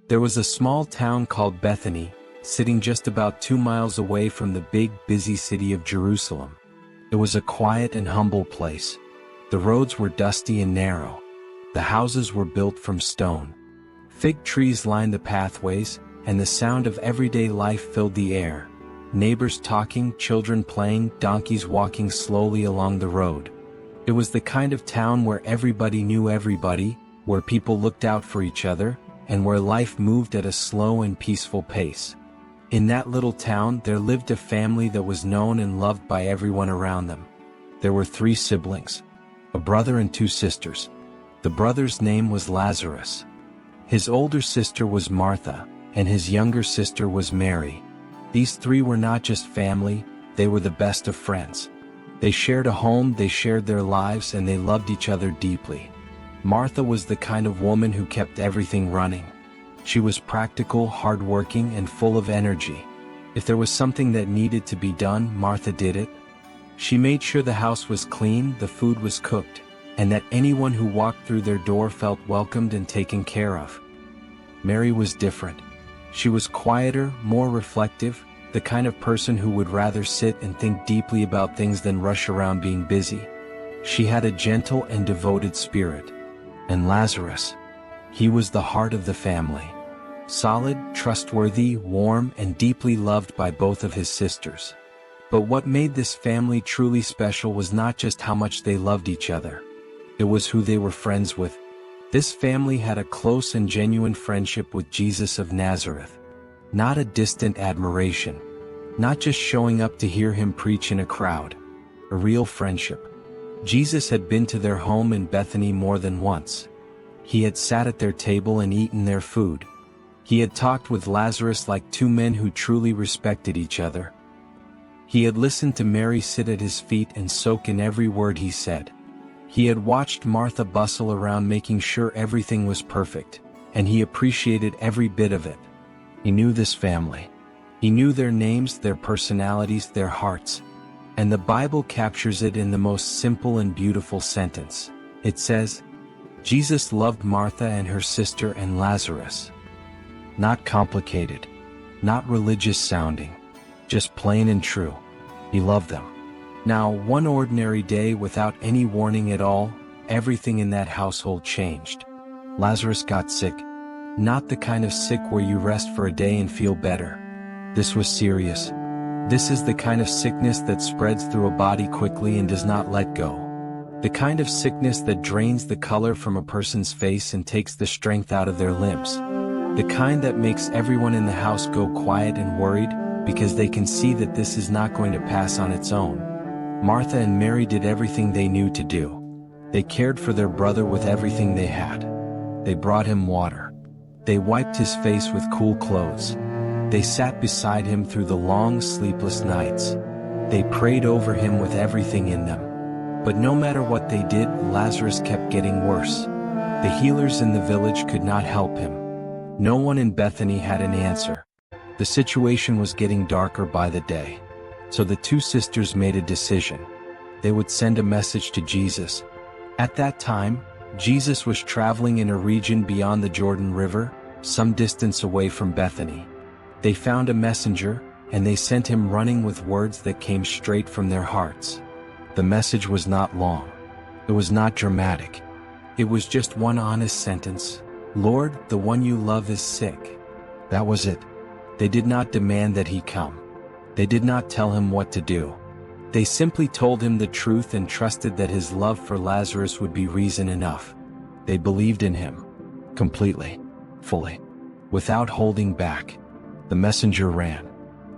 There was a small town called Bethany, sitting just about 2 miles away from the big, busy city of Jerusalem. It was a quiet and humble place. The roads were dusty and narrow. The houses were built from stone. Fig trees lined the pathways, and the sound of everyday life filled the air. Neighbors talking, children playing, donkeys walking slowly along the road. It was the kind of town where everybody knew everybody, where people looked out for each other, and where life moved at a slow and peaceful pace. In that little town there lived a family that was known and loved by everyone around them. There were 3 siblings, a brother and 2 sisters. The brother's name was Lazarus. His older sister was Martha, and his younger sister was Mary. These 3 were not just family, they were the best of friends. They shared a home, they shared their lives, and they loved each other deeply. Martha was the kind of woman who kept everything running. She was practical, hardworking, and full of energy. If there was something that needed to be done, Martha did it. She made sure the house was clean, the food was cooked, and that anyone who walked through their door felt welcomed and taken care of. Mary was different. She was quieter, more reflective, the kind of person who would rather sit and think deeply about things than rush around being busy. She had a gentle and devoted spirit. And Lazarus, he was the heart of the family. Solid, trustworthy, warm, and deeply loved by both of his sisters. But what made this family truly special was not just how much they loved each other. It was who they were friends with. This family had a close and genuine friendship with Jesus of Nazareth. Not a distant admiration. Not just showing up to hear him preach in a crowd. A real friendship. Jesus had been to their home in Bethany more than once. He had sat at their table and eaten their food. He had talked with Lazarus like 2 men who truly respected each other. He had listened to Mary sit at his feet and soak in every word he said. He had watched Martha bustle around making sure everything was perfect, and he appreciated every bit of it. He knew this family. He knew their names, their personalities, their hearts. And the Bible captures it in the most simple and beautiful sentence. It says, Jesus loved Martha and her sister and Lazarus. Not complicated, not religious sounding, just plain and true. He loved them. Now, one ordinary day without any warning at all, everything in that household changed. Lazarus got sick. Not the kind of sick where you rest for a day and feel better. This was serious. This is the kind of sickness that spreads through a body quickly and does not let go. The kind of sickness that drains the color from a person's face and takes the strength out of their limbs. The kind that makes everyone in the house go quiet and worried, because they can see that this is not going to pass on its own. Martha and Mary did everything they knew to do. They cared for their brother with everything they had. They brought him water. They wiped his face with cool clothes. They sat beside him through the long, sleepless nights. They prayed over him with everything in them. But no matter what they did, Lazarus kept getting worse. The healers in the village could not help him. No one in Bethany had an answer. The situation was getting darker by the day. So the 2 sisters made a decision. They would send a message to Jesus. At that time, Jesus was traveling in a region beyond the Jordan River, some distance away from Bethany. They found a messenger, and they sent him running with words that came straight from their hearts. The message was not long. It was not dramatic. It was just one honest sentence. Lord, the one you love is sick. That was it. They did not demand that he come. They did not tell him what to do. They simply told him the truth and trusted that his love for Lazarus would be reason enough. They believed in him. Completely. Fully. Without holding back. The messenger ran.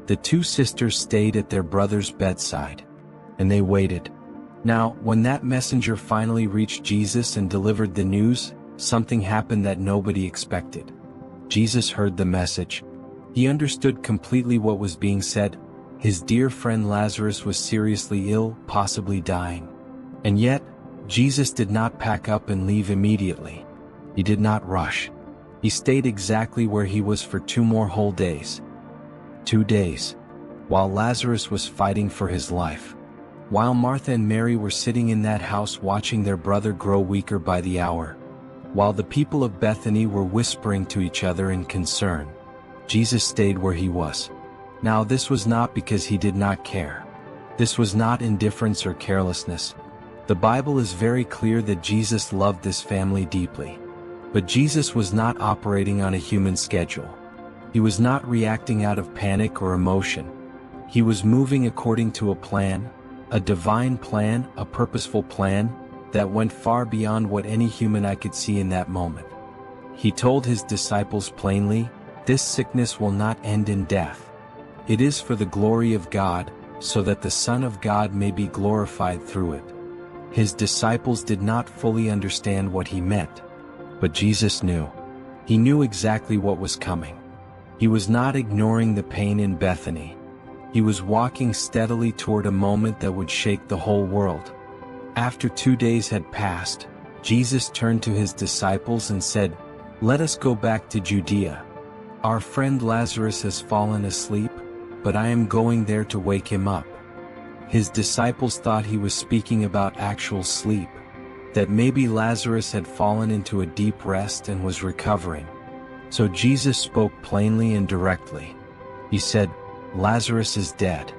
The 2 sisters stayed at their brother's bedside. And they waited. Now, when that messenger finally reached Jesus and delivered the news, something happened that nobody expected. Jesus heard the message. He understood completely what was being said. His dear friend Lazarus was seriously ill, possibly dying. And yet, Jesus did not pack up and leave immediately. He did not rush. He stayed exactly where he was for 2 more whole days. 2 days. While Lazarus was fighting for his life. While Martha and Mary were sitting in that house watching their brother grow weaker by the hour. While the people of Bethany were whispering to each other in concern, Jesus stayed where he was. Now this was not because he did not care. This was not indifference or carelessness. The Bible is very clear that Jesus loved this family deeply. But Jesus was not operating on a human schedule. He was not reacting out of panic or emotion. He was moving according to a plan, a divine plan, a purposeful plan, that went far beyond what any human eye could see in that moment. He told his disciples plainly, "This sickness will not end in death. It is for the glory of God, so that the Son of God may be glorified through it." His disciples did not fully understand what he meant. But Jesus knew. He knew exactly what was coming. He was not ignoring the pain in Bethany. He was walking steadily toward a moment that would shake the whole world. After 2 days had passed, Jesus turned to his disciples and said, "Let us go back to Judea. Our friend Lazarus has fallen asleep, but I am going there to wake him up." His disciples thought he was speaking about actual sleep, that maybe Lazarus had fallen into a deep rest and was recovering. So Jesus spoke plainly and directly. He said, "Lazarus is dead.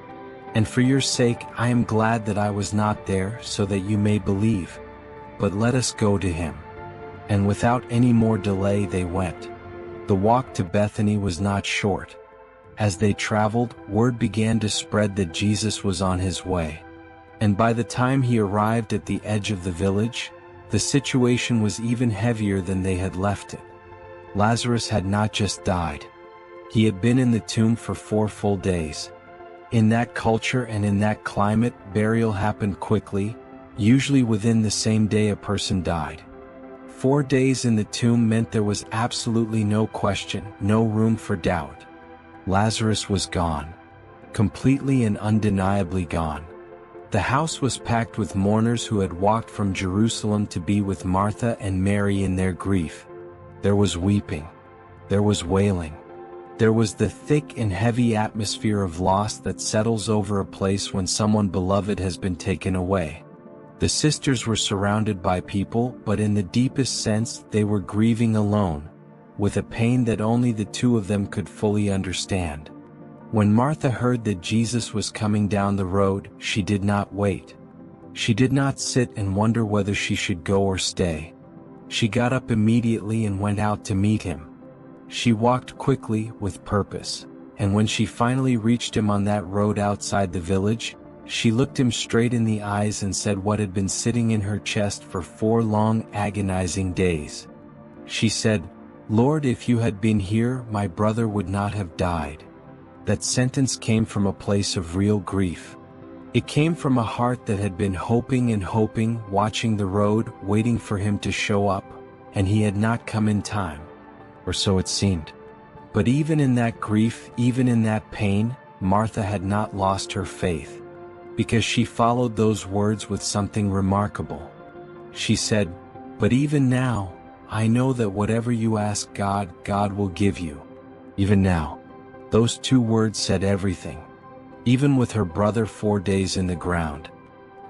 And for your sake I am glad that I was not there, so that you may believe. But let us go to him." And without any more delay they went. The walk to Bethany was not short. As they traveled, word began to spread that Jesus was on his way. And by the time he arrived at the edge of the village, the situation was even heavier than they had left it. Lazarus had not just died. He had been in the tomb for 4 full days. In that culture and in that climate, burial happened quickly, usually within the same day a person died. 4 days in the tomb meant there was absolutely no question, no room for doubt. Lazarus was gone. Completely and undeniably gone. The house was packed with mourners who had walked from Jerusalem to be with Martha and Mary in their grief. There was weeping. There was wailing. There was the thick and heavy atmosphere of loss that settles over a place when someone beloved has been taken away. The sisters were surrounded by people, but in the deepest sense they were grieving alone, with a pain that only the two of them could fully understand. When Martha heard that Jesus was coming down the road, she did not wait. She did not sit and wonder whether she should go or stay. She got up immediately and went out to meet him. She walked quickly, with purpose, and when she finally reached him on that road outside the village, she looked him straight in the eyes and said what had been sitting in her chest for 4 long, agonizing days. She said, "Lord, if you had been here, my brother would not have died." That sentence came from a place of real grief. It came from a heart that had been hoping and hoping, watching the road, waiting for him to show up, and he had not come in time. Or so it seemed. But even in that grief, even in that pain, Martha had not lost her faith, because she followed those words with something remarkable. She said, "But even now, I know that whatever you ask God, God will give you." Even now. Those 2 words said everything. Even with her brother 4 days in the ground.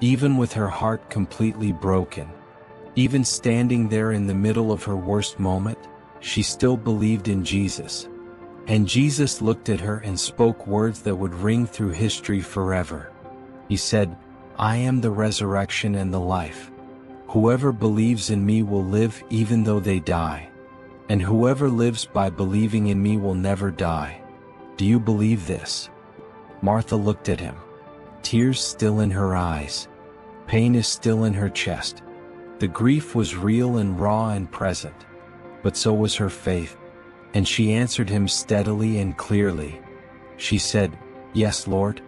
Even with her heart completely broken. Even standing there in the middle of her worst moment, she still believed in Jesus. And Jesus looked at her and spoke words that would ring through history forever. He said, "I am the resurrection and the life. Whoever believes in me will live even though they die. And whoever lives by believing in me will never die. Do you believe this?" Martha looked at him. Tears still in her eyes. Pain is still in her chest. The grief was real and raw and present. But so was her faith. And she answered him steadily and clearly. She said, "Yes, Lord.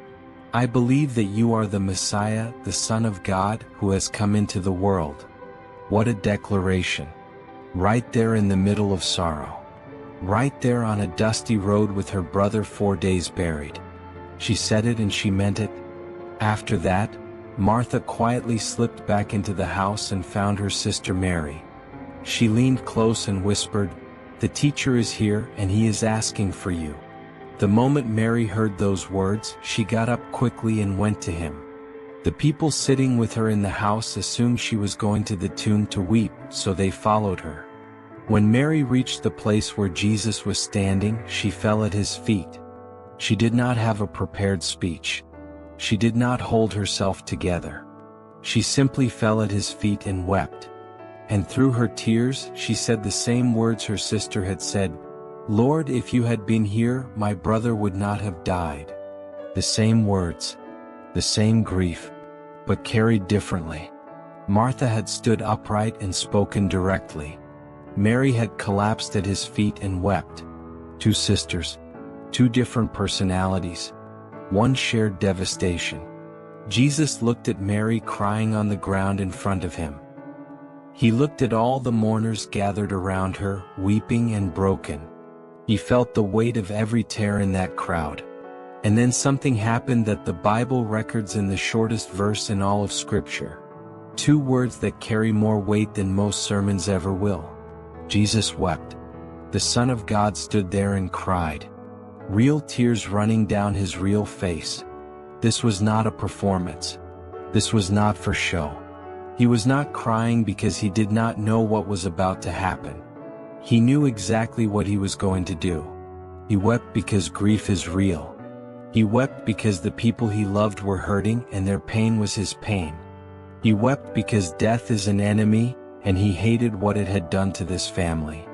I believe that you are the Messiah, the Son of God, who has come into the world." What a declaration. Right there in the middle of sorrow. Right there on a dusty road with her brother 4 days buried. She said it and she meant it. After that, Martha quietly slipped back into the house and found her sister Mary. She leaned close and whispered, "The teacher is here and he is asking for you." The moment Mary heard those words, she got up quickly and went to him. The people sitting with her in the house assumed she was going to the tomb to weep, so they followed her. When Mary reached the place where Jesus was standing, she fell at his feet. She did not have a prepared speech. She did not hold herself together. She simply fell at his feet and wept. And through her tears, she said the same words her sister had said, "Lord, if you had been here, my brother would not have died." The same words, the same grief, but carried differently. Martha had stood upright and spoken directly. Mary had collapsed at his feet and wept. Two sisters, two different personalities. One shared devastation. Jesus looked at Mary crying on the ground in front of him. He looked at all the mourners gathered around her, weeping and broken. He felt the weight of every tear in that crowd. And then something happened that the Bible records in the shortest verse in all of Scripture. Two words that carry more weight than most sermons ever will. Jesus wept. The Son of God stood there and cried. Real tears running down his real face. This was not a performance. This was not for show. He was not crying because he did not know what was about to happen. He knew exactly what he was going to do. He wept because grief is real. He wept because the people he loved were hurting and their pain was his pain. He wept because death is an enemy, and he hated what it had done to this family.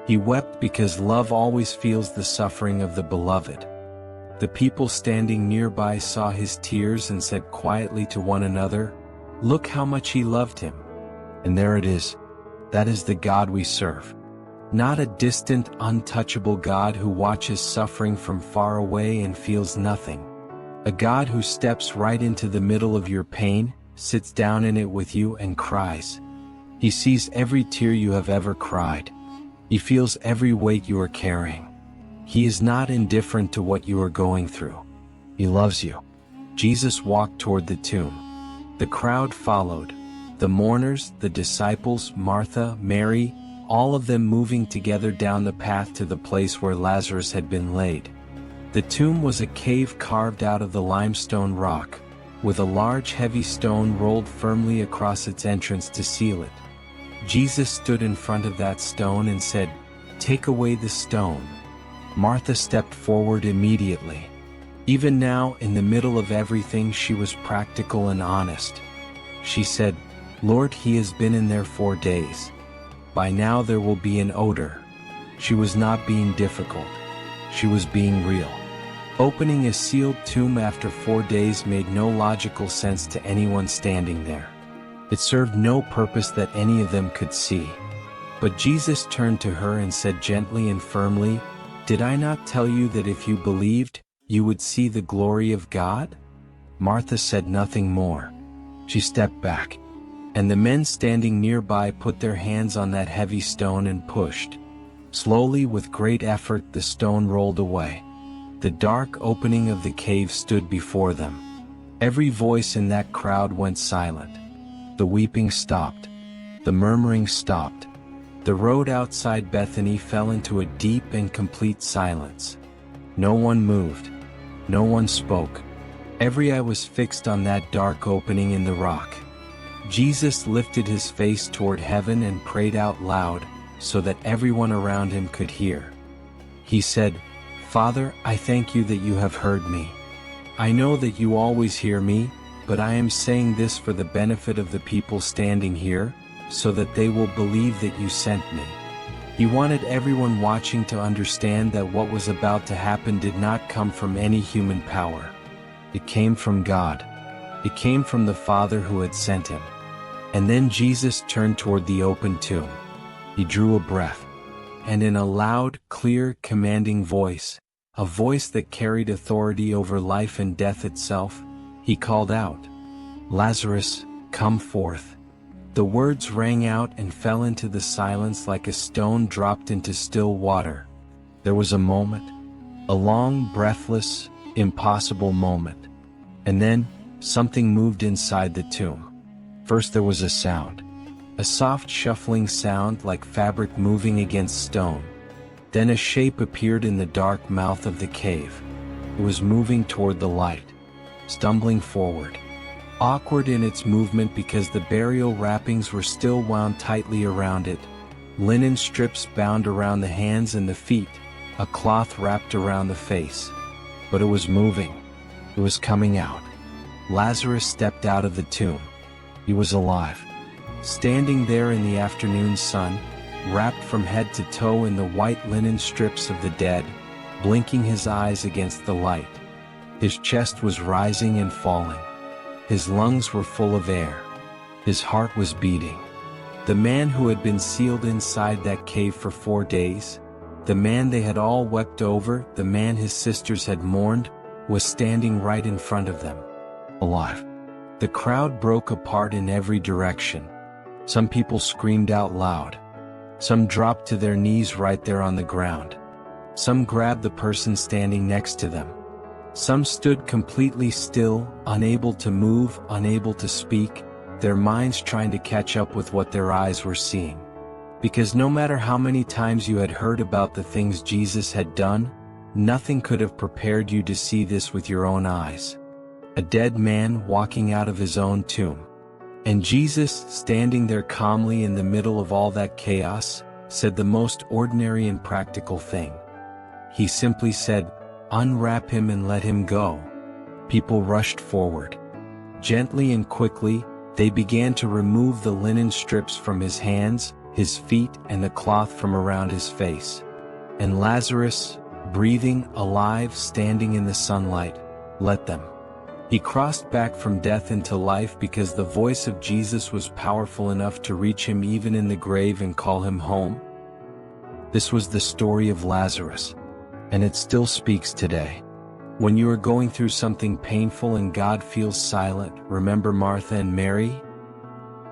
He wept because love always feels the suffering of the beloved. The people standing nearby saw his tears and said quietly to one another, "Look how much he loved him." And there it is. That is the God we serve. Not a distant, untouchable God who watches suffering from far away and feels nothing. A God who steps right into the middle of your pain, sits down in it with you and cries. He sees every tear you have ever cried. He feels every weight you are carrying. He is not indifferent to what you are going through. He loves you. Jesus walked toward the tomb. The crowd followed. The mourners, the disciples, Martha, Mary, all of them moving together down the path to the place where Lazarus had been laid. The tomb was a cave carved out of the limestone rock, with a large heavy stone rolled firmly across its entrance to seal it. Jesus stood in front of that stone and said, "Take away the stone." Martha stepped forward immediately. Even now, in the middle of everything, she was practical and honest. She said, "Lord, he has been in there 4 days. By now there will be an odor." She was not being difficult. She was being real. Opening a sealed tomb after 4 days made no logical sense to anyone standing there. It served no purpose that any of them could see. But Jesus turned to her and said gently and firmly, "Did I not tell you that if you believed, you would see the glory of God?" Martha said nothing more. She stepped back. And the men standing nearby put their hands on that heavy stone and pushed. Slowly, with great effort, the stone rolled away. The dark opening of the cave stood before them. Every voice in that crowd went silent. The weeping stopped. The murmuring stopped. The road outside Bethany fell into a deep and complete silence. No one moved. No one spoke. Every eye was fixed on that dark opening in the rock. Jesus lifted his face toward heaven and prayed out loud, so that everyone around him could hear. He said, "Father, I thank you that you have heard me. I know that you always hear me, but I am saying this for the benefit of the people standing here, so that they will believe that you sent me." He wanted everyone watching to understand that what was about to happen did not come from any human power. It came from God. It came from the Father who had sent him. And then Jesus turned toward the open tomb. He drew a breath. And in a loud, clear, commanding voice, a voice that carried authority over life and death itself, he called out, "Lazarus, come forth." The words rang out and fell into the silence like a stone dropped into still water. There was a moment, a long, breathless, impossible moment. And then, something moved inside the tomb. First there was a sound. A soft shuffling sound like fabric moving against stone. Then a shape appeared in the dark mouth of the cave. It was moving toward the light, stumbling forward. awkward in its movement because the burial wrappings were still wound tightly around it, linen strips bound around the hands and the feet, a cloth wrapped around the face. But it was moving. It was coming out. Lazarus stepped out of the tomb. He was alive. Standing there in the afternoon sun, wrapped from head to toe in the white linen strips of the dead, blinking his eyes against the light. His chest was rising and falling. His lungs were full of air. His heart was beating. The man who had been sealed inside that cave for 4 days, the man they had all wept over, the man his sisters had mourned, was standing right in front of them, alive. The crowd broke apart in every direction. Some people screamed out loud. Some dropped to their knees right there on the ground. Some grabbed the person standing next to them. Some stood completely still, unable to move, unable to speak, their minds trying to catch up with what their eyes were seeing. Because no matter how many times you had heard about the things Jesus had done, nothing could have prepared you to see this with your own eyes. A dead man walking out of his own tomb. And Jesus, standing there calmly in the middle of all that chaos, said the most ordinary and practical thing. He simply said, "Unwrap him and let him go." People rushed forward. Gently and quickly, they began to remove the linen strips from his hands, his feet, and the cloth from around his face. And Lazarus, breathing, alive, standing in the sunlight, let them. He crossed back from death into life because the voice of Jesus was powerful enough to reach him even in the grave and call him home. This was the story of Lazarus, and it still speaks today. When you are going through something painful and God feels silent, remember Martha and Mary?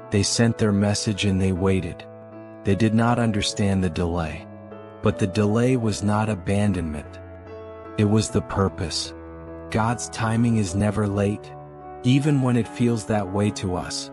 They sent their message and they waited. They did not understand the delay. But the delay was not abandonment. It was the purpose. God's timing is never late, even when it feels that way to us.